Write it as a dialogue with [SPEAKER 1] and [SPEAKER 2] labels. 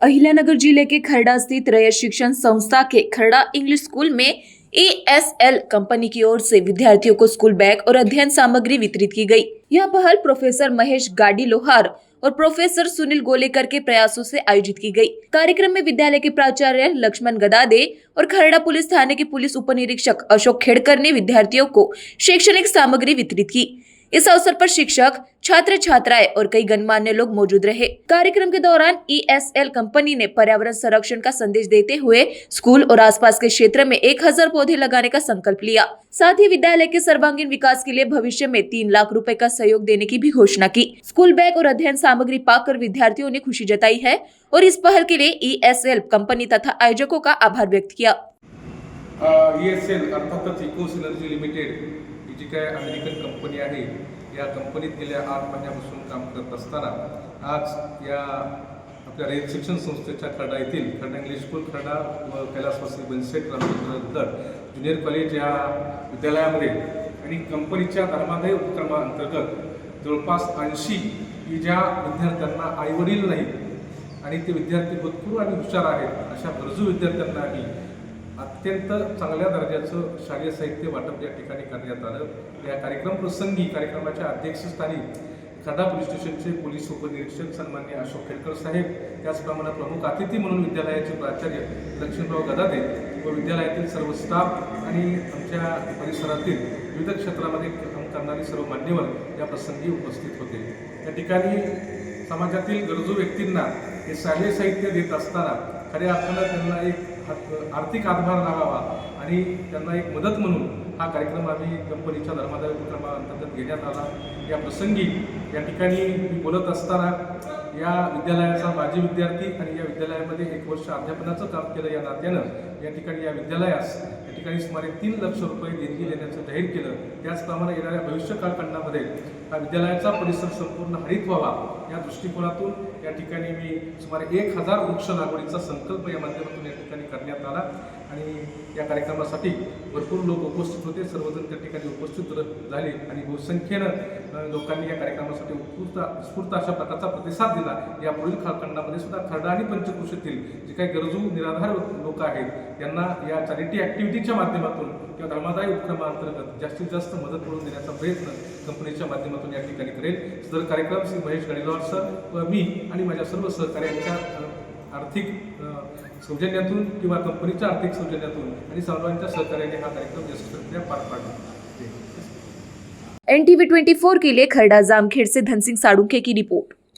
[SPEAKER 1] अहिल्यानगर जिले के खरड़ा स्थित रैयत शिक्षण संस्था के खरड़ा इंग्लिश स्कूल में ESL कंपनी की ओर से विद्यार्थियों को स्कूल बैग और अध्ययन सामग्री वितरित की गई। यह पहल प्रोफेसर महेश गाडी लोहार और प्रोफेसर सुनील गोलेकर के प्रयासों से आयोजित की गई। कार्यक्रम में विद्यालय के प्राचार्य लक्ष्मण गदादे और खरड़ा पुलिस थाने के पुलिस उप निरीक्षक अशोक खेड़कर ने विद्यार्थियों को शैक्षणिक सामग्री वितरित की। इस अवसर पर शिक्षक, छात्र छात्राएं और कई गणमान्य लोग मौजूद रहे। कार्यक्रम के दौरान ESL कंपनी ने पर्यावरण संरक्षण का संदेश देते हुए स्कूल और आसपास के क्षेत्र में 1000 पौधे लगाने का संकल्प लिया। साथ ही विद्यालय के सर्वांगीण विकास के लिए भविष्य में 3 लाख रुपए का सहयोग देने की भी घोषणा की। स्कूल बैग और अध्ययन सामग्री पाकर विद्यार्थियों ने खुशी जताई है और इस पहल के लिए ESL कंपनी तथा आयोजकों का आभार व्यक्त किया।
[SPEAKER 2] ESL अर्थातच इको सिनर्जी लिमिटेड ही जी काय अमेरिकन कंपनी आहे, या कंपनीत गेल्या 8 महिन्यापासून काम करत असताना आज या आपल्या रयत शिक्षण संस्थेच्या खरडा येथील खरडा इंग्लिश स्कूल खरडा व कैलासवासी बनसेट रामचंद्र ज्युनियर कॉलेज या विद्यालयामध्ये आणि कंपनीच्या धर्मादाय उपक्रमाअंतर्गत जवळपास 80 की ज्या विद्यार्थ्यांना आईवडील नाहीत आणि ते विद्यार्थी भरपूर आणि हुशार आहेत अशा गरजू विद्यार्थ्यांनाही अत्यंत चांगल्या दर्जाचं शालेय साहित्य वाटप या ठिकाणी करण्यात आलं। या कार्यक्रम प्रसंगी कार्यक्रमाच्या अध्यक्षस्थानी खरडा पोलीस स्टेशनचे पोलीस उपनिरीक्षक सन्माननीय अशोक खेड़कर साहेब, त्याचप्रमाणे प्रमुख अतिथी म्हणून विद्यालयाचे प्राचार्य लक्ष्मणराव गदादे व विद्यालयातील सर्व स्टाफ आणि आमच्या परिसरातील विविध क्षेत्रामध्ये काम करणारे सर्व मान्यवर या प्रसंगी उपस्थित होते। या ठिकाणी समाजातील गरजू व्यक्तींना हे शालेय साहित्य देत असताना खऱ्या अर्थानं त्यांना एक आर्थिक हातभार लागावा आणि त्यांना एक मदत म्हणून हा कार्यक्रम आम्ही कंपनीच्या धर्मादाय उपक्रमाअंतर्गत घेण्यात आला। या प्रसंगी या ठिकाणी मी बोलत असताना या विद्यालयाचा माजी विद्यार्थी आणि या विद्यालयामध्ये 1 वर्ष अध्यापनाचं काम केलं या नात्यानं या ठिकाणी या विद्यालयास या ठिकाणी सुमारे 3 लाख रुपये देणगी देण्याचं जाहीर केलं। त्याचप्रमाणे येणाऱ्या भविष्य कालखंडामध्ये हा विद्यालयाचा परिसर संपूर्ण हरित व्हावा या दृष्टिकोनातून या ठिकाणी मी सुमारे 1000 वृक्ष लागवडीचा संकल्प या माध्यमातून या ठिकाणी करण्यात आला आणि या कार्यक्रमासाठी भरपूर लोक उपस्थित होते। सर्वजण त्या ठिकाणी उपस्थित झाले आणि बहुसंख्येनं लोकांनी या कार्यक्रमासाठी उत्स्फूर्त अशा प्रकारचा प्रतिसाद दिला। या पुढील कालखंडामध्ये सुद्धा खरडा आणि पंचक्रोशीतील जे काही गरजू निराधार लोक आहेत त्यांना या चॅरिटी ॲक्टिव्हिटीच्या माध्यमातून किंवा धर्मादाय उपक्रमाअंतर्गत जास्तीत जास्त मदत मिळवून देण्याचा प्रयत्न कंपनीच्या माध्यमातून या ठिकाणी करेल। सदर कार्यक्रम श्री महेश गाडीलोहार सर व मी आणि माझ्या सर्व सहकार्यांच्या आर्थिक सौजन्यातून किंवा कंपनीच्या आर्थिक सौजन्यातून आणि सर्वांच्या सहकार्याने हा कार्यक्रम यशस्वीरित्या पार पाडला।
[SPEAKER 1] NTV 24 के लिए खरड़ा जामखेड़ से धनसिंह साड़ूखे की रिपोर्ट।